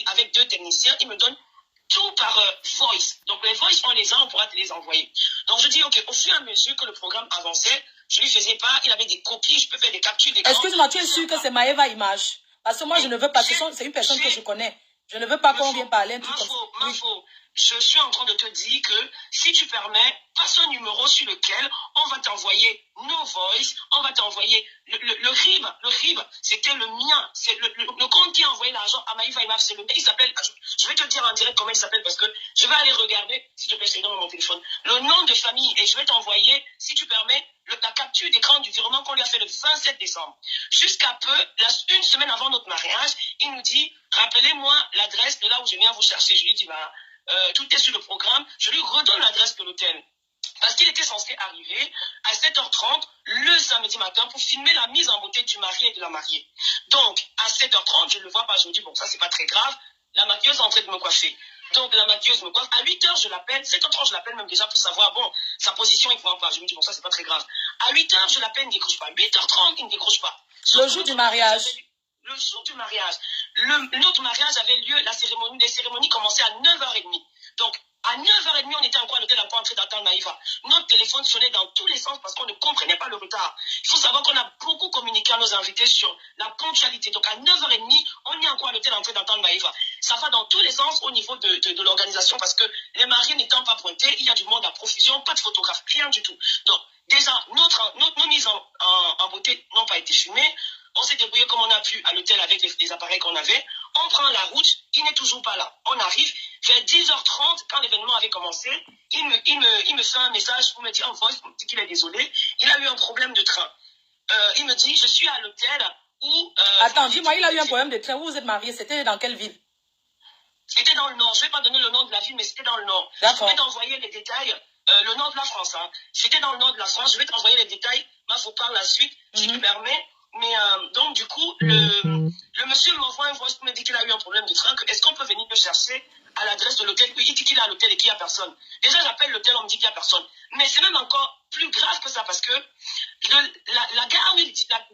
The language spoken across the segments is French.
avec 2 techniciens, il me donne tout par voice. Donc les voice, on les a, on pourra te les envoyer. Donc je dis, ok, au fur et à mesure que le programme avançait, je lui faisais pas, il avait des copies, je peux faire des captures d'écran. Excuse-moi, tu es sûr que c'est Maëva Image? Parce que moi, je ne veux pas, c'est une personne que je connais. Je ne veux pas qu'on vienne parler un truc comme ça. Mafo, je suis en train de te dire que si tu permets, passe un numéro sur lequel on va t'envoyer nos voice, on va t'envoyer le RIB, c'était le mien, c'est le compte qui a envoyé l'argent à Maïva Imaf, c'est le mien, il s'appelle, je vais te dire en direct comment il s'appelle parce que je vais aller regarder, s'il te plaît, c'est dans mon téléphone, le nom de famille et je vais t'envoyer, si tu permets, la capture d'écran du virement qu'on lui a fait le 27 décembre. Jusqu'à peu, une semaine avant notre mariage, il nous dit, rappelez-moi l'adresse de là où je viens vous chercher. Je lui dis, tout est sur le programme. Je lui redonne l'adresse de l'hôtel. Parce qu'il était censé arriver à 7h30 le samedi matin pour filmer la mise en beauté du mari et de la mariée. Donc, à 7h30, je ne le vois pas. Je me dis, bon, ça, c'est pas très grave. La maquilleuse est en train de me coiffer. Donc, la maquilleuse me coiffe. À 8h, je l'appelle. 7h30, je l'appelle même déjà pour savoir, bon, sa position, il ne voit pas. Je me dis, bon, ça, c'est pas très grave. À 8h, je l'appelle, il ne décroche pas. 8h30, il ne décroche pas. Le jour du mariage. Le jour du mariage. Notre mariage avait lieu, les cérémonies commençaient à 9h30. Donc, à 9h30, on était encore à l'hôtel en train d'attendre Maïva. Notre téléphone sonnait dans tous les sens parce qu'on ne comprenait pas le retard. Il faut savoir qu'on a beaucoup communiqué à nos invités sur la ponctualité. Donc, à 9h30, on est encore à l'hôtel en train d'attendre Maïva. Ça va dans tous les sens au niveau de l'organisation parce que les mariés n'étant pas pointés, il y a du monde à profusion, pas de photographe, rien du tout. Donc, déjà, nos mises en beauté n'ont pas été filmées. On s'est débrouillé comme on a pu à l'hôtel avec les appareils qu'on avait. On prend la route, il n'est toujours pas là. On arrive, vers 10h30, quand l'événement avait commencé, il me fait un message pour me dire en voice qu'il est désolé. Il a eu un problème de train. Il me dit, je suis à l'hôtel où... Attends, dis-moi, il a eu un problème de train. Où vous êtes mariés? C'était dans quelle ville? C'était dans le nord. Je ne vais pas donner le nom de la ville, mais c'était dans le nord. Je vais t'envoyer les détails. Le nord de la France. Hein. C'était dans le nord de la France. Je vais t'envoyer les détails. Il faut par la suite, si tu permets. Mais donc, du coup, le monsieur m'envoie un voice pour me dire qu'il a eu un problème de train. Est-ce qu'on peut venir me chercher à l'adresse de l'hôtel? Il dit qu'il est à l'hôtel et qu'il n'y a personne. Déjà, j'appelle l'hôtel, on me dit qu'il n'y a personne. Mais c'est même encore plus grave que ça parce que la gare,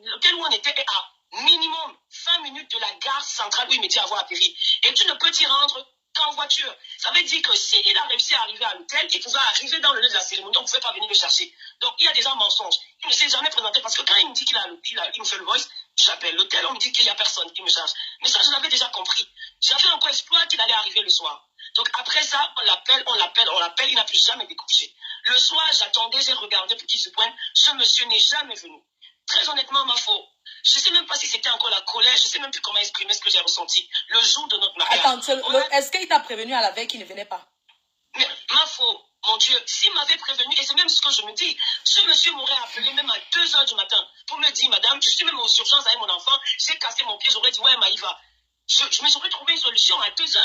l'hôtel où on était est à minimum 20 minutes de la gare centrale où il me dit avoir atterri. Et tu ne peux t'y rendre qu'en voiture. Ça veut dire que s'il a réussi à arriver à l'hôtel, il pouvait arriver dans le lieu de la cérémonie, on ne pouvait pas venir le chercher. Donc, il y a déjà un mensonge. Il ne s'est jamais présenté parce que quand il me dit qu'il me fait le voice, j'appelle l'hôtel, on me dit qu'il n'y a personne qui me charge. Mais ça, je l'avais déjà compris. J'avais encore espoir qu'il allait arriver le soir. Donc, après ça, on l'appelle, il n'a plus jamais décroché. Le soir, j'attendais, j'ai regardé pour qu'il se pointe. Ce monsieur n'est jamais venu. Très honnêtement, je ne sais même pas si c'était encore la colère, je ne sais même plus comment exprimer ce que j'ai ressenti le jour de notre mariage. Attends, est-ce qu'il t'a prévenu à la veille qu'il ne venait pas? Mais mon Dieu, s'il m'avait prévenu, et c'est même ce que je me dis, ce monsieur m'aurait appelé même à 2h du matin pour me dire, madame, je suis même aux urgences avec mon enfant, j'ai cassé mon pied, j'aurais dit, ouais, Maïva. Je me serais trouvé une solution à 2h.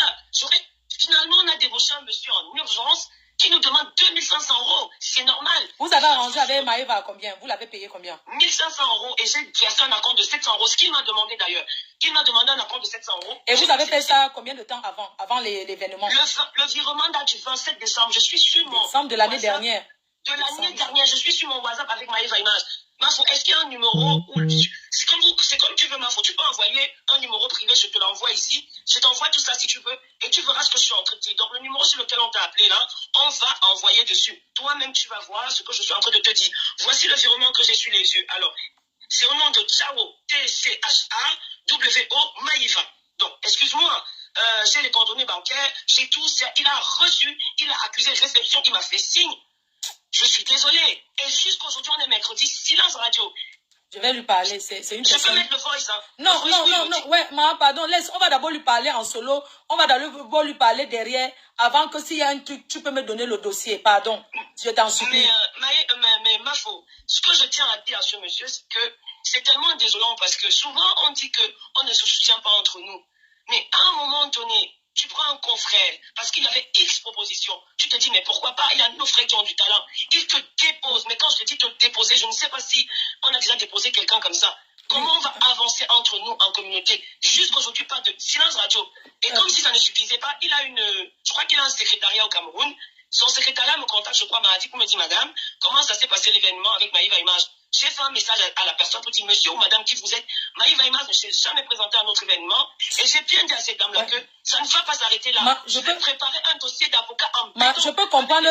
Finalement, on a débauché un monsieur en urgence qui nous demande 2500 €. C'est normal. Vous avez arrangé avec Maëva à combien? Vous l'avez payé combien? 1500 € et j'ai versé un acompte de 700 €, ce qu'il m'a demandé d'ailleurs. Il m'a demandé un acompte de 700 €. Et vous avez fait ça combien de temps avant l'événement? Le virement date du 27 décembre. Je suis sur mon... Décembre de l'année dernière. De l'année dernière, je suis sur mon WhatsApp avec Maëva Image. Mafo, est-ce qu'il y a un numéro où... C'est comme tu veux, Mafo. Tu peux envoyer un numéro privé, je te l'envoie ici. Je t'envoie tout ça si tu veux. Et tu verras ce que je suis en train de dire. Donc, le numéro sur lequel on t'a appelé là, on va envoyer dessus. Toi-même, tu vas voir ce que je suis en train de te dire. Voici le virement que j'ai sur les yeux. Alors, c'est au nom de Chao, T-C-H-A-W-O, Maïva. Donc, excuse-moi. J'ai les coordonnées bancaires, j'ai tout. Il a reçu, il a accusé réception, il m'a fait signe. Je suis désolée. Et jusqu'aujourd'hui, on est mercredi, silence radio. Je vais lui parler, c'est une personne... Je peux mettre le voice, hein. Non, ouais, maman, pardon, laisse, on va d'abord lui parler en solo, on va d'abord lui parler derrière, avant que s'il y a un truc, tu peux me donner le dossier, pardon, je t'en supplie. Mais Mafo, ce que je tiens à dire à ce monsieur, c'est que c'est tellement désolant parce que souvent, on dit qu'on ne se soutient pas entre nous. Mais à un moment donné, tu prends un confrère, parce qu'il avait X propositions. Tu te dis, mais pourquoi pas? Il y a nos frères qui ont du talent. Ils te déposent. Mais quand je te dis te déposer, je ne sais pas si on a déjà déposé quelqu'un comme ça. Comment on va avancer entre nous en communauté? Jusqu'aujourd'hui, pas de silence radio. Et comme si ça ne suffisait pas, je crois qu'il a un secrétariat au Cameroun. Son secrétariat me contacte, je crois, mardi, pour me dire, madame, comment ça s'est passé l'événement avec Maïva Image? J'ai fait un message à la personne pour dire, monsieur ou madame, qui vous êtes? Maïva Image ne s'est jamais présenté à notre événement. Et j'ai bien dit à cette dame-là que ça ne va pas s'arrêter là. Je vais préparer un dossier d'avocat en béton. Je peux comprendre.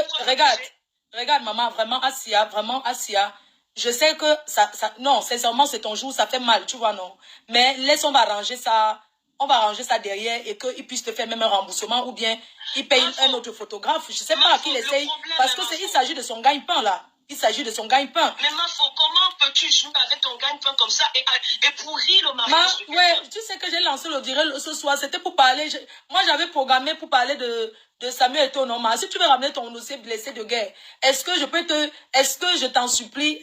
Regarde, maman, vraiment, Assia. Je sais que non, sincèrement, c'est ton jour, ça fait mal, tu vois, non. Mais laisse, on va arranger ça derrière et qu'il puisse te faire même un remboursement ou bien il paye un autre photographe. Je sais pas qu'il essaye. Parce qu'il s'agit de son gagne-pain, là. Il s'agit de son gagne-pain. Mais Mafo, comment peux-tu jouer avec ton gagne-pain comme ça et pourrir le mariage? Ouais, tu sais que j'ai lancé le direct ce soir, c'était pour parler. Moi, j'avais programmé pour parler de Samuel Eto'o Normal. Si tu veux ramener ton dossier blessé de guerre, est-ce que je t'en supplie,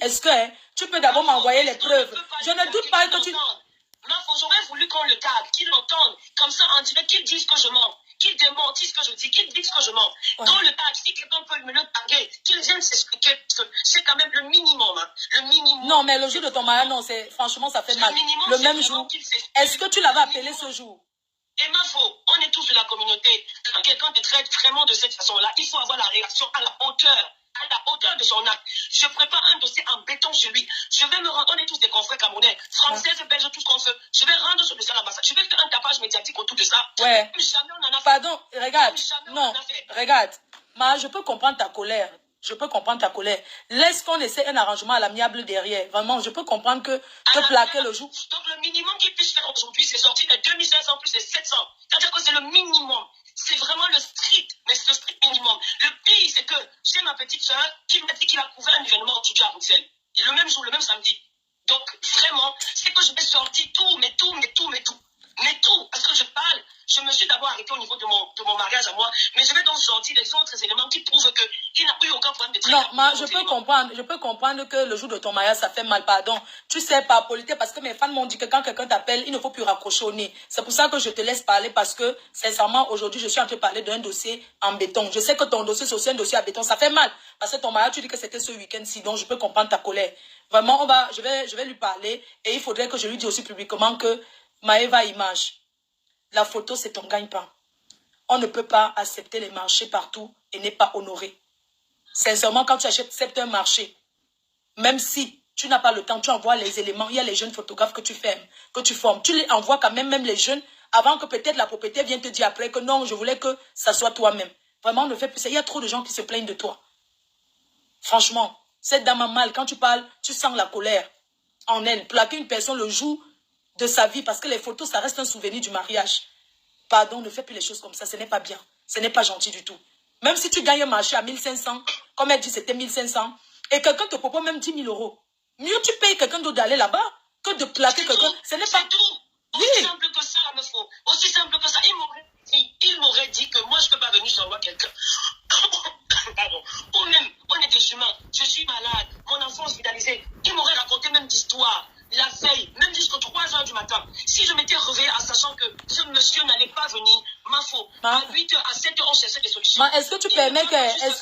tu peux d'abord m'envoyer les preuves? Je ne doute pas que tu... Mafo, j'aurais voulu qu'on le tague, qu'il l'entende. Comme ça, on dirait qu'il dise que je mens. Qu'il démentisse ce que je dis, qu'il dise que je mens. Ouais. Dans le tag, si quelqu'un peut me le taguer, qu'il vienne s'expliquer, c'est quand même le minimum. Hein. Le minimum. Non, mais le jour de ton mariage, non, franchement, ça fait mal. Le même jour. Est-ce que tu l'avais appelé ce jour? Et Mafo, on est tous de la communauté. Quand quelqu'un te traite vraiment de cette façon-là, il faut avoir la réaction à la hauteur de son acte. Je prépare un dossier en béton chez lui. Je vais me rendre, on est tous des confrères camerounais, françaises, belges, tout ce qu'on veut. Je vais rendre ce dossier à l'ambassade. Je vais faire un tapage médiatique autour de ça. Ouais. Jamais on en a fait. Pardon, regarde. Non, regarde. Je peux comprendre ta colère. Laisse qu'on essaie un arrangement à l'amiable derrière. Vraiment, je peux comprendre que plaquer le jour. Donc, le minimum qu'il puisse faire aujourd'hui, c'est sortir les 2500 plus les 700. C'est-à-dire que c'est le minimum. C'est vraiment le strict, mais c'est le strict minimum. Le pire, c'est que j'ai ma petite soeur qui m'a dit qu'il a couvert un événement aujourd'hui à Bruxelles. Et le même jour, le même samedi. Donc, vraiment, c'est que je vais sortir tout. Parce que je parle, je me suis d'abord arrêtée au niveau de mon mariage à moi, mais je vais donc sortir les autres éléments qui prouvent qu'il n'a eu aucun problème de traite. Non, je peux comprendre que le jour de ton mariage, ça fait mal, pardon. Tu sais, par politesse, parce que mes fans m'ont dit que quand quelqu'un t'appelle, il ne faut plus raccrocher au nez. C'est pour ça que je te laisse parler, parce que, sincèrement, aujourd'hui, je suis en train de parler d'un dossier en béton. Je sais que ton dossier, c'est aussi un dossier en béton. Ça fait mal, parce que ton mariage, tu dis que c'était ce week-end-ci, donc je peux comprendre ta colère. Vraiment, je vais lui parler, et il faudrait que je lui dise aussi publiquement que Maïva Image, la photo, c'est ton gagne-pain. On ne peut pas accepter les marchés partout et n'est pas honoré. Sincèrement, quand tu acceptes un marché, même si tu n'as pas le temps, tu envoies les éléments. Il y a les jeunes photographes que tu formes. Tu les envoies quand même les jeunes, avant que peut-être la propriétaire vienne te dire après que non, je voulais que ça soit toi-même. Vraiment, ne fais plus ça. Il y a trop de gens qui se plaignent de toi. Franchement, cette dame a mal. Quand tu parles, tu sens la colère en elle. Plaquer une personne le jour de sa vie, parce que les photos, ça reste un souvenir du mariage. Pardon, ne fais plus les choses comme ça, ce n'est pas bien. Ce n'est pas gentil du tout. Même si tu gagnes un marché à 1500, comme elle dit, c'était 1500, et quelqu'un te propose même 10 000 euros. Mieux tu payes quelqu'un d'autre d'aller là-bas que de plaquer quelqu'un. Ce n'est pas tout. Aussi simple que ça, me faut. Aussi simple que ça. Il m'aurait dit que moi, je ne peux pas venir sur moi quelqu'un. Pardon. Ou même, on est des humains. Je suis malade. Mon enfant hospitalisé. Il m'aurait raconté même d'histoire. La veille, même jusqu'aux 3 h du matin. Si je m'étais réveillée en sachant que ce monsieur n'allait pas venir, à 8 h, à 7 h, on cherchait des solutions. Est-ce que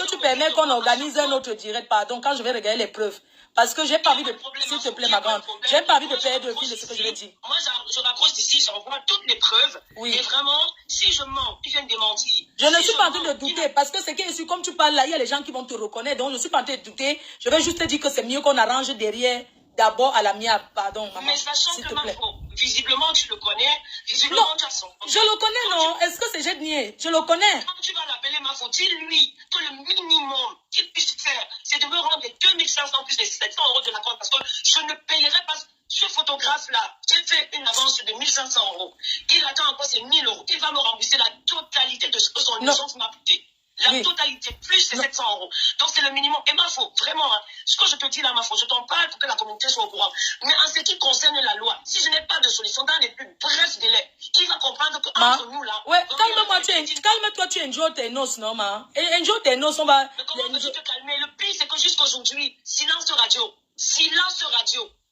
tu permets qu'on organise un autre direct, pardon, quand je vais regarder les preuves? Parce que j'ai pas envie de... S'il te plaît, ma grande. J'ai pas envie de perdre de fil de ce que je vais dire. Moi, je rapproche d'ici, j'envoie toutes les preuves. Oui. Et vraiment, si je mens, ils viennent démentir. Je ne suis pas en train de douter. Parce que c'est que, comme tu parles là, il y a les gens qui vont te reconnaître. Donc, je ne suis pas en train de douter. Je vais juste te dire que c'est mieux qu'on arrange derrière. D'abord à l'amiable, pardon, maman. Mais sachant que visiblement tu le connais, visiblement tu as son... Je le connais, non. Est-ce que c'est j'ai nié? Je le connais. Quand tu vas l'appeler Mafo, dis-lui que le minimum qu'il puisse faire, c'est de me rendre les 2500 plus les 700 euros de la compte, parce que je ne payerai pas ce photographe-là. J'ai fait une avance de 1500 euros. Il attend encore ses 1000 euros. Il va me rembourser la totalité de ce que son agence m'a coûté. La totalité, plus les 700 euros. Donc, c'est le minimum. Et Mafo, vraiment, hein, ce que je te dis là, Mafo, je t'en parle pour que la communauté soit au courant. Mais en ce qui concerne la loi, si je n'ai pas de solution dans les plus brefs délais, qui va comprendre qu'entre nous, là... Ouais, calme-toi, tu enjoy tes noces, non, ma? Enjoy tes noces, on va... Mais comment peux-tu te calmer? Le pire, c'est que jusqu'aujourd'hui, silence radio,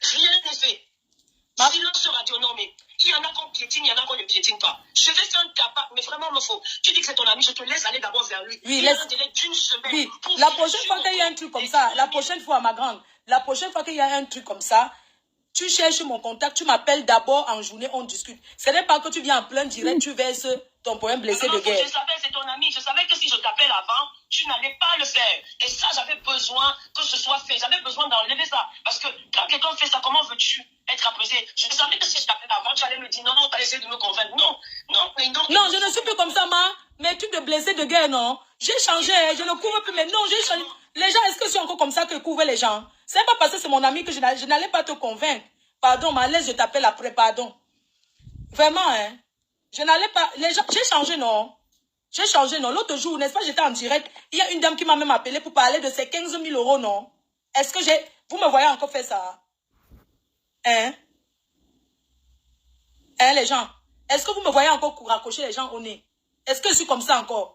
rien n'est fait. Silence radio, non, mais il y en a qu'on piétine, il y en a qu'on ne piétine pas. Je vais faire un tabac, mais vraiment, il me faut. Tu dis que c'est ton ami, je te laisse aller d'abord vers lui. Oui, il y a un délai d'une semaine. Oui, la prochaine fois qu'il y a un truc comme ça, la prochaine fois, ma grande, la prochaine fois qu'il y a un truc comme ça, tu cherches mon contact, tu m'appelles d'abord en journée, on discute. Ce n'est pas que tu viens en plein direct, tu verses ton problème blessé de guerre. Je savais, c'est ton ami. Je savais que si je t'appelle avant, tu n'allais pas le faire. Et ça, j'avais besoin que ce soit fait. J'avais besoin d'enlever ça. Parce que quand quelqu'un fait ça, comment veux-tu être apaisé? Je savais que si je t'appelais avant, tu allais me dire non, tu allais essayer de me convaincre. Non, non, mais non. Non, je ne suis plus comme ça, ma. Mais tu te blessé de guerre, non? J'ai changé, je ne couvre plus, mais non, j'ai changé. Les gens, est-ce que c'est encore comme ça que couvrent les gens? C'est pas parce que c'est mon ami que je n'allais pas te convaincre. Pardon, ma laisse, je t'appelle après, pardon. Vraiment, hein. Je n'allais pas... Les gens, j'ai changé, non? J'ai changé, non? L'autre jour, n'est-ce pas, j'étais en direct. Il y a une dame qui m'a même appelé pour parler de ses 15 000 euros, non? Est-ce que j'ai... Vous me voyez encore faire ça? Hein? Hein, les gens? Est-ce que vous me voyez encore raccrocher les gens au nez? Est-ce que je suis comme ça encore?